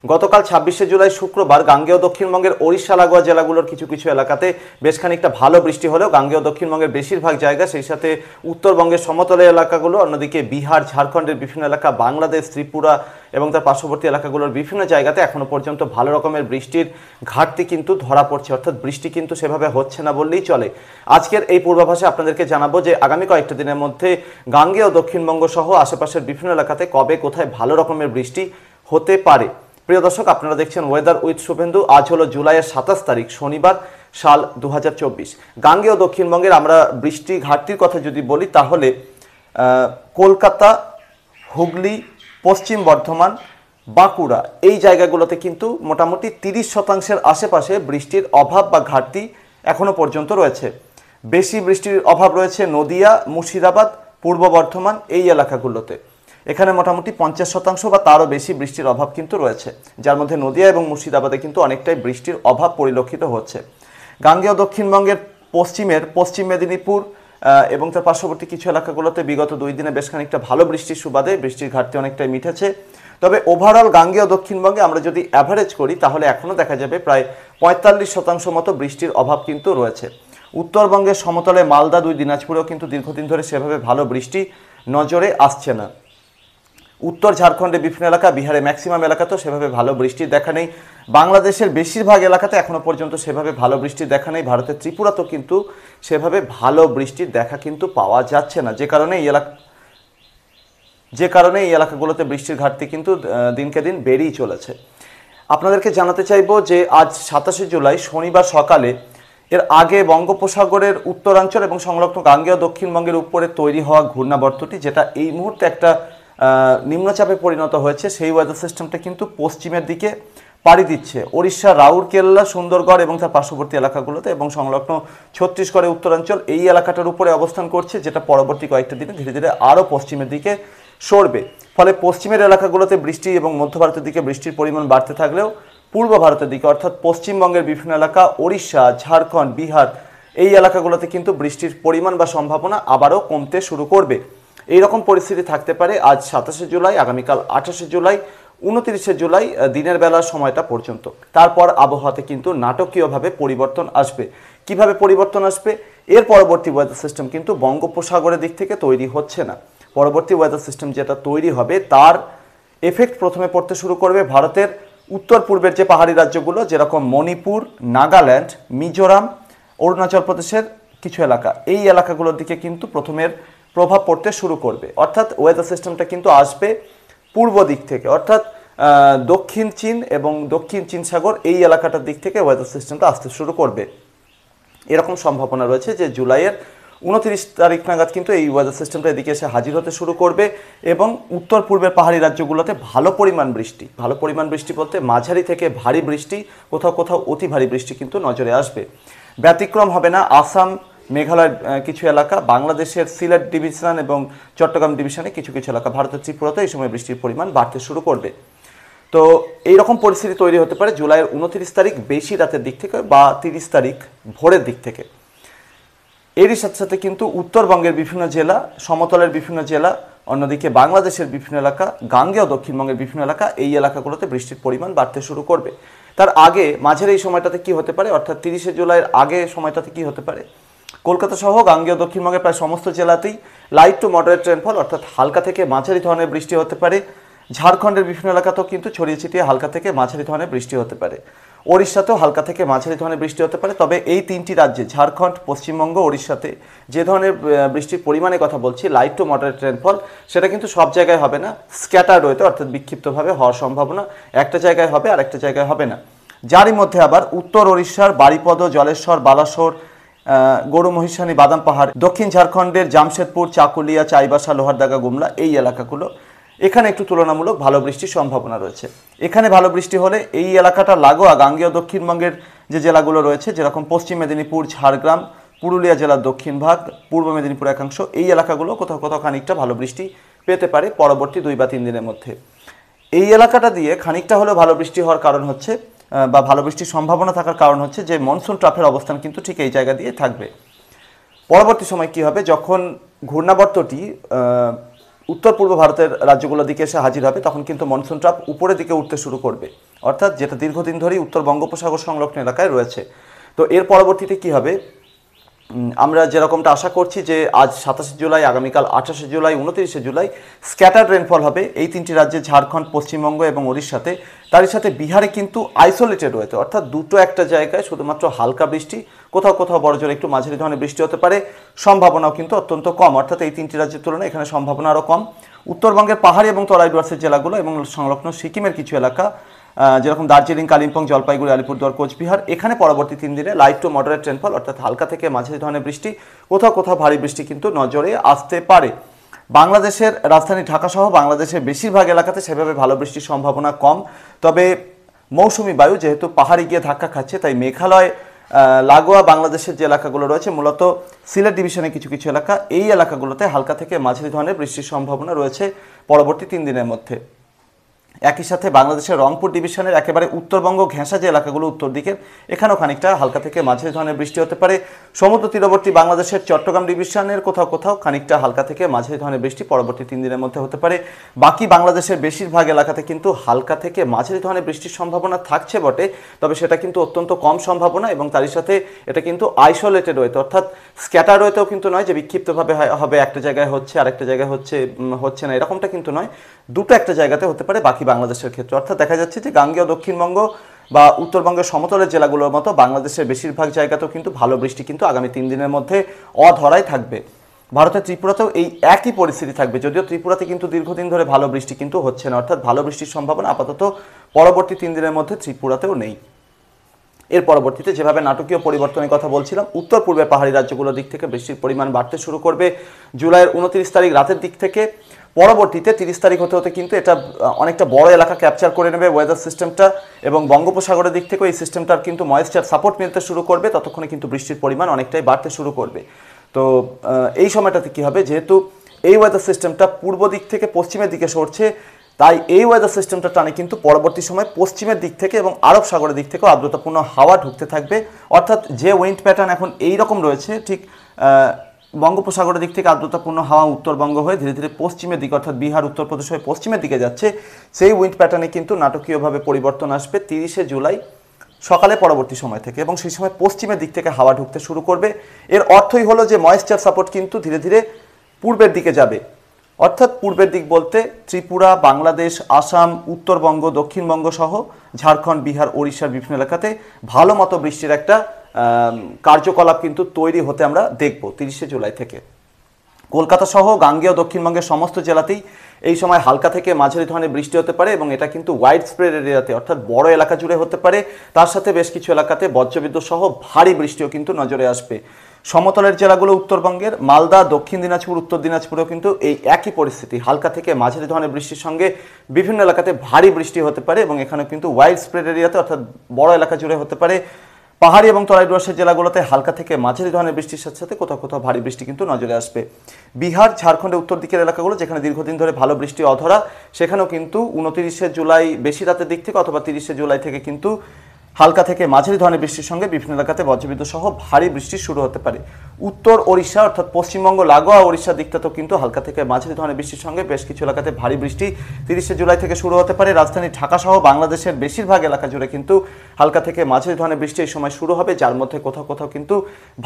গতকাল ২৬শে জুলাই শুক্রবার গাঙ্গেয় দক্ষিণবঙ্গের ওড়িশা লাগোয়া জেলাগুলোর কিছু কিছু এলাকাতে বেশ খানিকটা ভালো বৃষ্টি হলেও গাঙ্গেয় দক্ষিণবঙ্গের বেশিরভাগ জায়গা, সেই সাথে উত্তরবঙ্গের সমতলের এলাকাগুলো, অন্যদিকে বিহার, ঝাড়খণ্ডের বিভিন্ন এলাকা, বাংলাদেশ, ত্রিপুরা এবং তার পার্শ্ববর্তী এলাকাগুলোর বিভিন্ন জায়গাতে এখনো পর্যন্ত ভালো রকমের বৃষ্টির ঘাটতি কিন্তু ধরা পড়ছে, অর্থাৎ বৃষ্টি কিন্তু সেভাবে হচ্ছে না বললেই চলে। আজকের এই পূর্বাভাসে আপনাদেরকে জানাবো যে আগামী কয়েকটা দিনের মধ্যে গাঙ্গেয় দক্ষিণবঙ্গ সহ আশেপাশের বিভিন্ন এলাকাতে কবে কোথায় ভালো রকমের বৃষ্টি হতে পারে। প্রিয় দর্শক, আপনারা দেখছেন ওয়েদার উইথ শুভেন্দু। আজ হলো জুলাইয়ের ২৭ তারিখ, শনিবার, সাল ২০২৪। গাঙ্গেয় দক্ষিণবঙ্গের আমরা বৃষ্টি ঘাটতির কথা যদি বলি তাহলে কলকাতা, হুগলি, পশ্চিম বর্ধমান, বাঁকুড়া এই জায়গাগুলোতে কিন্তু মোটামুটি ৩০% আশেপাশে বৃষ্টির অভাব বা ঘাটতি এখনো পর্যন্ত রয়েছে। বেশি বৃষ্টির অভাব রয়েছে নদিয়া, মুর্শিদাবাদ, পূর্ব বর্ধমান এই এলাকাগুলোতে। এখানে মোটামুটি 50% বা তারও বেশি বৃষ্টির অভাব কিন্তু রয়েছে, যার মধ্যে নদিয়া এবং মুর্শিদাবাদে কিন্তু অনেকটাই বৃষ্টির অভাব পরিলক্ষিত হচ্ছে। গাঙ্গেয় দক্ষিণবঙ্গের পশ্চিম মেদিনীপুর এবং তার পার্শ্ববর্তী কিছু এলাকাগুলোতে বিগত 2 দিনে বেশ খানিকটা ভালো বৃষ্টির সুবাদে বৃষ্টির ঘাটতি অনেকটাই মিটেছে। তবে ওভারঅল গাঙ্গেয় দক্ষিণবঙ্গে আমরা যদি অ্যাভারেজ করি তাহলে এখনও দেখা যাবে প্রায় 45% মতো বৃষ্টির অভাব কিন্তু রয়েছে। উত্তরবঙ্গের সমতলে মালদা, 2 দিনাজপুরেও কিন্তু দীর্ঘদিন ধরে সেভাবে ভালো বৃষ্টি নজরে আসছে না। উত্তর ঝাড়খণ্ডের বিভিন্ন এলাকা, বিহারে ম্যাক্সিমাম এলাকাতেও সেভাবে ভালো বৃষ্টির দেখা নেই। বাংলাদেশের বেশিরভাগ এলাকাতে এখনো পর্যন্ত সেভাবে ভালো বৃষ্টির দেখা নেই। ভারতের ত্রিপুরাতেও কিন্তু সেভাবে ভালো বৃষ্টির দেখা কিন্তু পাওয়া যাচ্ছে না, যে কারণে এই এলাকাগুলোতে বৃষ্টির ঘাটতি কিন্তু দিনকে দিন বেড়েই চলেছে। আপনাদেরকে জানাতে চাইব যে আজ ২৭শে জুলাই শনিবার সকালে এর আগে বঙ্গোপসাগরের উত্তরাঞ্চল এবং সংলগ্ন গাঙ্গেয় দক্ষিণবঙ্গের উপরে তৈরি হওয়া ঘূর্ণাবর্তটি, যেটা এই মুহূর্তে একটা নিম্নচাপে পরিণত হয়েছে, সেই ওয়েদার সিস্টেমটা কিন্তু পশ্চিমের দিকে পাড়ি দিচ্ছে ওড়িশা, রাউরকেল্লা, সুন্দরগড় এবং তার পার্শ্ববর্তী এলাকাগুলোতে এবং সংলগ্ন ছত্তিশগড়ের উত্তরাঞ্চল এই এলাকাটার উপরে অবস্থান করছে, যেটা পরবর্তী কয়েকটা দিনে ধীরে ধীরে আরও পশ্চিমের দিকে সরবে। ফলে পশ্চিমের এলাকাগুলোতে বৃষ্টি এবং মধ্য ভারতের দিকে বৃষ্টির পরিমাণ বাড়তে থাকলেও পূর্ব ভারতের দিকে অর্থাৎ পশ্চিমবঙ্গের বিভিন্ন এলাকা, ওড়িশা, ঝাড়খণ্ড, বিহার এই এলাকাগুলোতে কিন্তু বৃষ্টির পরিমাণ বা সম্ভাবনা আবারও কমতে শুরু করবে। এইরকম পরিস্থিতি থাকতে পারে আজ ২৭শে জুলাই, আগামীকাল ২৮শে জুলাই, ২৯শে জুলাই দিনের বেলার সময়টা পর্যন্ত। তারপর আবহাওয়াতে কিন্তু নাটকীয়ভাবে পরিবর্তন আসবে। কিভাবে পরিবর্তন আসবে? এর পরবর্তী ওয়েদার সিস্টেম কিন্তু বঙ্গোপসাগরের দিক থেকে তৈরি হচ্ছে না। পরবর্তী ওয়েদার সিস্টেম যেটা তৈরি হবে তার এফেক্ট প্রথমে পড়তে শুরু করবে ভারতের উত্তর পূর্বের যে পাহাড়ি রাজ্যগুলো, যেরকম মণিপুর, নাগাল্যান্ড, মিজোরাম, অরুণাচল প্রদেশের কিছু এলাকা, এই এলাকাগুলোর দিকে কিন্তু প্রথমের প্রভাব পড়তে শুরু করবে। অর্থাৎ ওয়েদার সিস্টেমটা কিন্তু আসবে পূর্ব দিক থেকে, অর্থাৎ দক্ষিণ চীন এবং দক্ষিণ চীন সাগর এই এলাকাটার দিক থেকে ওয়েদার সিস্টেমটা আসতে শুরু করবে। এরকম সম্ভাবনা রয়েছে যে জুলাইয়ের 29 তারিখ নাগাদ কিন্তু এই ওয়েদার সিস্টেমটা এদিকে এসে হাজির হতে শুরু করবে এবং উত্তর পূর্বের পাহাড়ি রাজ্যগুলোতে ভালো পরিমাণ বৃষ্টি বলতে মাঝারি থেকে ভারী বৃষ্টি, কোথাও কোথাও অতি ভারী বৃষ্টি কিন্তু নজরে আসবে। ব্যতিক্রম হবে না আসাম, মেঘালয়ের কিছু এলাকা, বাংলাদেশের সিলেট ডিভিশন এবং চট্টগ্রাম ডিভিশনে কিছু কিছু এলাকা, ভারতের ত্রিপুরাতে এই সময় বৃষ্টির পরিমাণ বাড়তে শুরু করবে। তো এইরকম পরিস্থিতি তৈরি হতে পারে জুলাইয়ের 29 তারিখ বেশি রাতের দিক থেকে বা 30 তারিখ ভোরের দিক থেকে। এরই সাথে সাথে কিন্তু উত্তরবঙ্গের বিভিন্ন জেলা, সমতলের বিভিন্ন জেলা, অন্যদিকে বাংলাদেশের বিভিন্ন এলাকা, গাঙ্গেয় দক্ষিণবঙ্গের বিভিন্ন এলাকা, এই এলাকাগুলোতে বৃষ্টির পরিমাণ বাড়তে শুরু করবে। তার আগে মাঝের এই সময়টাতে কি হতে পারে, অর্থাৎ 30শে জুলাইয়ের আগে সময়টাতে কি হতে পারে? কলকাতা সহ গাঙ্গেয় দক্ষিণবঙ্গের প্রায় সমস্ত জেলাতেই লাইট টু মডারেট রেনফল অর্থাৎ হালকা থেকে মাঝারি ধরনের বৃষ্টি হতে পারে। ঝাড়খণ্ডের বিভিন্ন এলাকাতেও কিন্তু ছড়িয়ে ছিটিয়ে হালকা থেকে মাঝারি ধরনের বৃষ্টি হতে পারে। ওড়িশাতেও হালকা থেকে মাঝারি ধরনের বৃষ্টি হতে পারে। তবে এই 3টি রাজ্যে, ঝাড়খণ্ড, পশ্চিমবঙ্গ, ওড়িশাতে যে ধরনের বৃষ্টির পরিমাণের কথা বলছি, লাইট টু মডারেট রেনফল, সেটা কিন্তু সব জায়গায় হবে না, স্ক্যাটার্ড ওয়েতে অর্থাৎ বিক্ষিপ্তভাবে হওয়ার সম্ভাবনা। একটা জায়গায় হবে আর একটা জায়গায় হবে না। যারই মধ্যে আবার উত্তর ওড়িশার বারিপদ, জলেশ্বর, বালাসোর, গরু মহিষানি, বাদাম পাহাড়, দক্ষিণ ঝাড়খণ্ডের জামশেদপুর, চাকুলিয়া, চাইবাসা, লোহারদাগা, গুমলা এই এলাকাগুলো, এখানে একটু তুলনামূলক ভালো বৃষ্টির সম্ভাবনা রয়েছে। এখানে ভালো বৃষ্টি হলে এই এলাকাটা লাগোয়া গাঙ্গেয় দক্ষিণবঙ্গের যে জেলাগুলো রয়েছে, যেরকম পশ্চিম মেদিনীপুর, ঝাড়গ্রাম, পুরুলিয়া জেলার দক্ষিণ ভাগ, পূর্ব মেদিনীপুর একাংশ, এই এলাকাগুলো কোথাও কোথাও খানিকটা ভালো বৃষ্টি পেতে পারে পরবর্তী 2 বা 3 দিনের মধ্যে। এই এলাকাটা দিয়ে খানিকটা হলেও ভালো বৃষ্টি হওয়ার কারণ হচ্ছে বা ভালো বৃষ্টির সম্ভাবনা থাকার কারণ হচ্ছে যে মনসুন ট্রাফের অবস্থান কিন্তু ঠিক এই জায়গা দিয়ে থাকবে। পরবর্তী সময় কি হবে, যখন ঘূর্ণাবর্তটি উত্তর পূর্ব ভারতের রাজ্যগুলোর দিকে এসে হাজির হবে, তখন কিন্তু মনসুন ট্রাপ উপরের দিকে উঠতে শুরু করবে। অর্থাৎ যেটা দীর্ঘদিন ধরেই উত্তর বঙ্গোপসাগর সংলগ্ন এলাকায় রয়েছে। তো এর পরবর্তীতে কি হবে, আমরা যেরকমটা আশা করছি যে আজ 27 জুলাই, আগামীকাল 28 জুলাই, 29 জুলাই স্ক্যাটার্ড রেনফল হবে এই তিনটি রাজ্যে, ঝাড়খণ্ড, পশ্চিমবঙ্গ এবং ওড়িশাতে। তারই সাথে বিহারে কিন্তু আইসোলেটেড রয়েছে, অর্থাৎ দুটো একটা জায়গায় শুধুমাত্র হালকা বৃষ্টি, কোথাও কোথাও বড়জোর একটু মাঝারি ধরনের বৃষ্টি হতে পারে, সম্ভাবনাও কিন্তু অত্যন্ত কম, অর্থাৎ এই তিনটি রাজ্যের তুলনায় এখানে সম্ভাবনা আরও কম। উত্তরবঙ্গের পাহাড়ি এবং তরাই ডুয়ার্সের জেলাগুলো এবং সংলগ্ন সিকিমের কিছু এলাকা যেরকম দার্জিলিং, কালিম্পং, জলপাইগুড়ি, আলিপুরদুয়ার, কোচবিহার, এখানে পরবর্তী 3 দিনে লাইট টু মডারেট রেনফল অর্থাৎ হালকা থেকে মাঝারি ধরনের বৃষ্টি, কোথাও কোথাও ভারী বৃষ্টি কিন্তু নজরে আসতে পারে। বাংলাদেশের রাজধানী ঢাকা সহ বাংলাদেশের বেশিরভাগ এলাকাতে সেভাবে ভালো বৃষ্টির সম্ভাবনা কম, তবে মৌসুমি বায়ু যেহেতু পাহাড়ে গিয়ে ধাক্কা খাচ্ছে, তাই মেঘালয় লাগোয়া বাংলাদেশের যে এলাকাগুলো রয়েছে, মূলত সিলেট ডিভিশনের কিছু কিছু এলাকা, এই এলাকাগুলোতে হালকা থেকে মাঝারি ধরনের বৃষ্টির সম্ভাবনা রয়েছে পরবর্তী 3 দিনের মধ্যে। একই সাথে বাংলাদেশের রংপুর ডিভিশনের একেবারে উত্তরবঙ্গ ঘেঁষা যে এলাকাগুলো উত্তর দিকের, এখানেও খানিকটা হালকা থেকে মাঝারি ধরনের বৃষ্টি হতে পারে। সমুদ্র তীরবর্তী বাংলাদেশের চট্টগ্রাম ডিভিশনের কোথাও কোথাও খানিকটা হালকা থেকে মাঝারি ধরনের বৃষ্টি পরবর্তী 3 দিনের মধ্যে হতে পারে। বাকি বাংলাদেশের বেশিরভাগ এলাকাতে কিন্তু হালকা থেকে মাঝারি ধরনের বৃষ্টির সম্ভাবনা থাকছে বটে, তবে সেটা কিন্তু অত্যন্ত কম সম্ভাবনা এবং তারই সাথে এটা কিন্তু আইসোলেটেড ওয়েতে, অর্থাৎ স্ক্যাটার ওয়েতেও কিন্তু নয় যে বিক্ষিপ্তভাবে হবে, একটা জায়গায় হচ্ছে আরেকটা জায়গায় হচ্ছে না, এরকমটা কিন্তু নয়, দুটো একটা জায়গাতে হতে পারে বাকি বাংলাদেশের ক্ষেত্রে। অর্থাৎ দেখা যাচ্ছে যে গাঙ্গেয় দক্ষিণবঙ্গ বা উত্তরবঙ্গের সমতলের জেলাগুলোর মতো বাংলাদেশের বেশিরভাগ জায়গাতেও কিন্তু ভালো বৃষ্টি কিন্তু আগামী 3 দিনের মধ্যে অধরাই থাকবে। ভারতের ত্রিপুরাতেও এই একই পরিস্থিতি থাকবে, যদিও ত্রিপুরাতে কিন্তু দীর্ঘদিন ধরে ভালো বৃষ্টি কিন্তু হচ্ছে না, অর্থাৎ ভালো বৃষ্টির সম্ভাবনা আপাতত পরবর্তী 3 দিনের মধ্যে ত্রিপুরাতেও নেই। এর পরবর্তীতে যেভাবে নাটকীয় পরিবর্তনের কথা বলছিলাম, উত্তর পূর্বের পাহাড়ি রাজ্যগুলোর দিক থেকে বৃষ্টির পরিমাণ বাড়তে শুরু করবে জুলাইয়ের 29 তারিখ রাতের দিক থেকে। পরবর্তীতে 30 তারিখ হতে হতে কিন্তু এটা অনেকটা বড় এলাকা ক্যাপচার করে নেবে ওয়েদার সিস্টেমটা, এবং বঙ্গোপসাগরের দিক থেকেও এই সিস্টেমটার কিন্তু ময়েশ্চার সাপোর্ট মিলতে শুরু করবে, ততক্ষণে কিন্তু বৃষ্টির পরিমাণ অনেকটাই বাড়তে শুরু করবে। তো এই সময়টাতে কি হবে, যেহেতু এই ওয়েদার সিস্টেমটা পূর্ব দিক থেকে পশ্চিমের দিকে সরছে, তাই এই ওয়েদার সিস্টেমটা টানে কিন্তু পরবর্তী সময় পশ্চিমের দিক থেকে এবং আরব সাগরের দিক থেকেও আর্দ্রতাপূর্ণ হাওয়া ঢুকতে থাকবে। অর্থাৎ যে উইন্ড প্যাটার্ন এখন এই রকম রয়েছে, ঠিক বঙ্গোপসাগরের দিক থেকে আর্দ্রতাপূর্ণ হাওয়া উত্তরবঙ্গ হয়ে ধীরে ধীরে পশ্চিমের দিকে অর্থাৎ বিহার, উত্তরপ্রদেশ হয়ে পশ্চিমের দিকে যাচ্ছে, সেই উইন্ড প্যাটার্নে কিন্তু নাটকীয়ভাবে পরিবর্তন আসবে 30 জুলাই সকালে পরবর্তী সময় থেকে, এবং সেই সময় পশ্চিমের দিক থেকে হাওয়া ঢুকতে শুরু করবে। এর অর্থই হলো যে ময়েশ্চার সাপোর্ট কিন্তু ধীরে ধীরে পূর্বের দিকে যাবে, অর্থাৎ পূর্বের দিক বলতে ত্রিপুরা, বাংলাদেশ, আসাম, উত্তরবঙ্গ, দক্ষিণবঙ্গ সহ ঝাড়খণ্ড, বিহার, ওড়িশার বিভিন্ন এলাকাতে ভালো মতো বৃষ্টির একটা কার্যকলাপ কিন্তু তৈরি হতে আমরা দেখব 30 জুলাই থেকে। কলকাতা সহ গাঙ্গেয় দক্ষিণবঙ্গের সমস্ত জেলাতেই এই সময় হালকা থেকে মাঝারি ধরনের বৃষ্টি হতে পারে, এবং এটা কিন্তু ওয়াইড স্প্রেড এরিয়াতে অর্থাৎ বড় এলাকা জুড়ে হতে পারে। তার সাথে বেশ কিছু এলাকাতে বজ্রবিদ্যুৎ সহ ভারী বৃষ্টিও কিন্তু নজরে আসবে। সমতলের জেলাগুলো উত্তরবঙ্গের মালদা, দক্ষিণ দিনাজপুর, উত্তর দিনাজপুরেও কিন্তু এই একই পরিস্থিতি, হালকা থেকে মাঝারি ধরনের বৃষ্টির সঙ্গে বিভিন্ন এলাকাতে ভারী বৃষ্টি হতে পারে, এবং এখানে কিন্তু ওয়াইড স্প্রেড এরিয়াতে অর্থাৎ বড় এলাকা জুড়ে হতে পারে। পাহাড়ি এবং তরাই ডুয়ার্সের জেলাগুলোতে হালকা থেকে মাঝারি ধরনের বৃষ্টির সাথে সাথে কোথাও কোথাও ভারী বৃষ্টি কিন্তু নজরে আসবে। বিহার, ঝাড়খণ্ডের উত্তর দিকের এলাকাগুলো যেখানে দীর্ঘদিন ধরে ভালো বৃষ্টি অধরা, সেখানেও কিন্তু 29 জুলাই বেশি রাতের দিক থেকে অথবা 30 জুলাই থেকে কিন্তু হালকা থেকে মাঝারি ধরনের বৃষ্টির সঙ্গে বিভিন্ন এলাকাতে বজ্রবিদ্যুৎ সহ ভারী বৃষ্টি শুরু হতে পারে। উত্তর ওড়িশা অর্থাৎ পশ্চিমবঙ্গ লাগোয়া ওড়িশার দিকটাতেও কিন্তু হালকা থেকে মাঝারি ধরনের বৃষ্টির সঙ্গে বেশ কিছু এলাকাতে ভারী বৃষ্টি 30 জুলাই থেকে শুরু হতে পারে। রাজধানী ঢাকা সহ বাংলাদেশের বেশিরভাগ এলাকা জুড়ে কিন্তু হালকা থেকে মাঝারি ধরনের বৃষ্টি এই সময় শুরু হবে, যার মধ্যে কোথাও কোথাও কিন্তু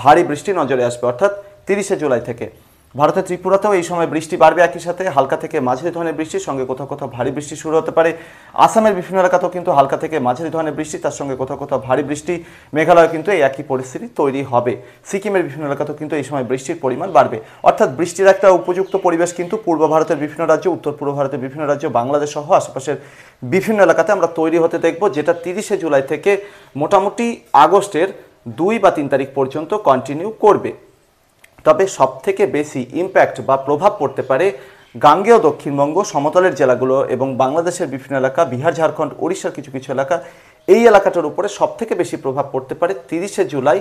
ভারী বৃষ্টি নজরে আসবে অর্থাৎ 30 জুলাই থেকে। ভারতের ত্রিপুরাতেও এই সময় বৃষ্টি বাড়বে, একই সাথে হালকা থেকে মাঝারি ধরনের বৃষ্টির সঙ্গে কোথাও কোথাও ভারী বৃষ্টি শুরু হতে পারে। আসামের বিভিন্ন এলাকাতেও কিন্তু হালকা থেকে মাঝারি ধরনের বৃষ্টি, তার সঙ্গে কোথাও কোথাও ভারী বৃষ্টি। মেঘালয় কিন্তু এই একই পরিস্থিতি তৈরি হবে। সিকিমের বিভিন্ন এলাকাতেও কিন্তু এই সময় বৃষ্টির পরিমাণ বাড়বে, অর্থাৎ বৃষ্টির একটা উপযুক্ত পরিবেশ কিন্তু পূর্ব ভারতের বিভিন্ন রাজ্য, উত্তর পূর্ব ভারতের বিভিন্ন রাজ্য, বাংলাদেশ সহ আশেপাশের বিভিন্ন এলাকাতে আমরা তৈরি হতে দেখব, যেটা 30 জুলাই থেকে মোটামুটি আগস্টের 2 বা 3 তারিখ পর্যন্ত কন্টিনিউ করবে। তবে সবথেকে বেশি ইম্প্যাক্ট বা প্রভাব পড়তে পারে গাঙ্গেয় দক্ষিণবঙ্গ, সমতলের জেলাগুলো এবং বাংলাদেশের বিভিন্ন এলাকা, বিহার, ঝাড়খণ্ড, ওড়িশার কিছু কিছু এলাকা, এই এলাকাটার উপরে সবথেকে বেশি প্রভাব পড়তে পারে 30 জুলাই,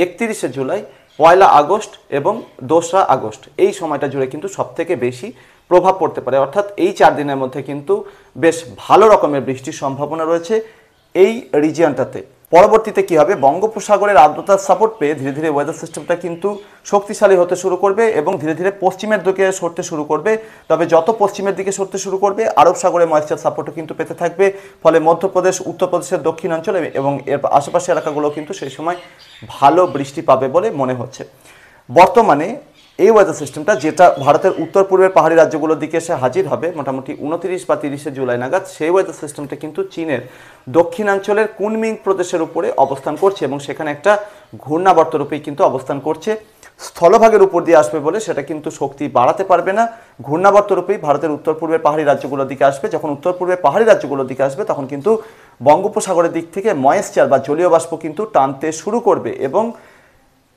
31 জুলাই, 1 আগস্ট এবং 2 আগস্ট। এই সময়টা জুড়ে কিন্তু সবথেকে বেশি প্রভাব পড়তে পারে, অর্থাৎ এই 4 দিনের মধ্যে কিন্তু বেশ ভালো রকমের বৃষ্টির সম্ভাবনা রয়েছে এই রিজিয়নটাতে। পরবর্তীতে কি হবে, বঙ্গোপসাগরের আর্দ্রতার সাপোর্ট পেয়ে ধীরে ধীরে ওয়েদার সিস্টেমটা কিন্তু শক্তিশালী হতে শুরু করবে এবং ধীরে ধীরে পশ্চিমের দিকে সরতে শুরু করবে। তবে যত পশ্চিমের দিকে সরতে শুরু করবে আরব সাগরে ময়েশ্চার সাপোর্টও কিন্তু পেতে থাকবে, ফলে মধ্যপ্রদেশ, উত্তরপ্রদেশের দক্ষিণাঞ্চল এবং এর আশেপাশে এলাকাগুলো কিন্তু সেই সময় ভালো বৃষ্টি পাবে বলে মনে হচ্ছে। বর্তমানে এই ওয়েদার সিস্টেমটা, যেটা ভারতের উত্তর পূর্বের পাহাড়ি রাজ্যগুলোর দিকে এসে হাজির হবে মোটামুটি 29 বা 30 জুলাই নাগাদ, সেই ওয়েদার সিস্টেমটা কিন্তু চীনের দক্ষিণাঞ্চলের কুনমিং প্রদেশের উপরে অবস্থান করছে এবং সেখানে একটা ঘূর্ণাবর্ত রূপেই কিন্তু অবস্থান করছে। স্থলভাগের উপর দিয়ে আসবে বলে সেটা কিন্তু শক্তি বাড়াতে পারবে না, ঘূর্ণাবর্ত রূপেই ভারতের উত্তর পূর্বের পাহাড়ি রাজ্যগুলোর দিকে আসবে। যখন উত্তর পূর্বের পাহাড়ি রাজ্যগুলোর দিকে আসবে তখন কিন্তু বঙ্গোপসাগরের দিক থেকে ময়েশ্চার বা জলীয় বাষ্প কিন্তু টানতে শুরু করবে এবং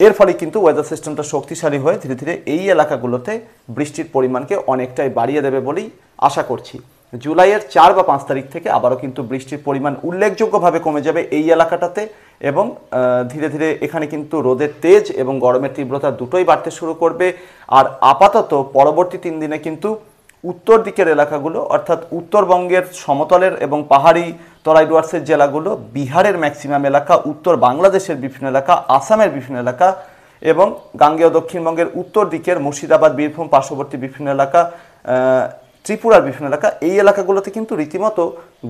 এর ফলে কিন্তু ওয়েদার সিস্টেমটা শক্তিশালী হয়ে ধীরে ধীরে এই এলাকাগুলোতে বৃষ্টির পরিমাণকে অনেকটাই বাড়িয়ে দেবে বলেই আশা করছি। জুলাইয়ের 4 বা 5 তারিখ থেকে আবারও কিন্তু বৃষ্টির পরিমাণ উল্লেখযোগ্যভাবে কমে যাবে এই এলাকাটাতে এবং ধীরে ধীরে এখানে কিন্তু রোদের তেজ এবং গরমের তীব্রতা দুটোই বাড়তে শুরু করবে। আর আপাতত পরবর্তী 3 দিনে কিন্তু উত্তর দিকের এলাকাগুলো অর্থাৎ উত্তরবঙ্গের সমতলের এবং পাহাড়ি তরাই ডুয়ার্সের জেলাগুলো, বিহারের ম্যাক্সিমাম এলাকা, উত্তর বাংলাদেশের বিভিন্ন এলাকা, আসামের বিভিন্ন এলাকা এবং গাঙ্গেয় দক্ষিণবঙ্গের উত্তর দিকের মুর্শিদাবাদ, বীরভূম পার্শ্ববর্তী বিভিন্ন এলাকা, ত্রিপুরার বিভিন্ন এলাকা, এই এলাকাগুলোতে কিন্তু রীতিমতো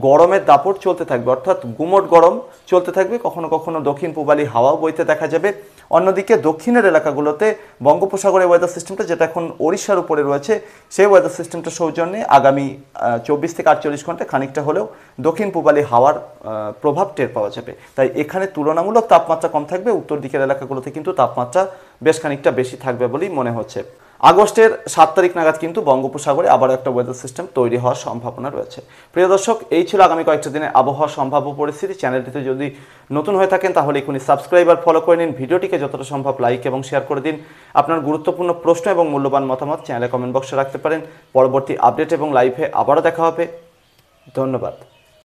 গরমের দাপট চলতে থাকবে, অর্থাৎ গুমোট গরম চলতে থাকবে। কখনো কখনো দক্ষিণ পূবালি হাওয়াও বইতে দেখা যাবে। অন্যদিকে দক্ষিণের এলাকাগুলোতে বঙ্গোপসাগরের ওয়েদার সিস্টেমটা, যেটা এখন ওড়িশার উপরে রয়েছে, সেই ওয়েদার সিস্টেমটা সৌজন্যে আগামী 24 থেকে 48 ঘন্টায় খানিকটা হলেও দক্ষিণ পূবালি হাওয়ার প্রভাব টের পাওয়া যাবে। তাই এখানে তুলনামূলক তাপমাত্রা কম থাকবে, উত্তর দিকের এলাকাগুলোতে কিন্তু তাপমাত্রা বেশ খানিকটা বেশি থাকবে বলেই মনে হচ্ছে। আগস্টের 7 তারিখ নাগাদ কিন্তু বঙ্গোপসাগরে আবারও একটা ওয়েদার সিস্টেম তৈরি হওয়ার সম্ভাবনা রয়েছে। প্রিয় দর্শক, এই ছিল আগামী কয়েকটা দিনে আবহাওয়ার সম্ভাব্য পরিস্থিতি। চ্যানেলটিতে যদি নতুন হয়ে থাকেন তাহলে এখনই সাবস্ক্রাইব আর ফলো করে নিন, ভিডিওটিকে যতটা সম্ভব লাইক এবং শেয়ার করে দিন। আপনার গুরুত্বপূর্ণ প্রশ্ন এবং মূল্যবান মতামত চ্যানেলে কমেন্ট বক্সে রাখতে পারেন। পরবর্তী আপডেট এবং লাইভে আবারও দেখা হবে। ধন্যবাদ।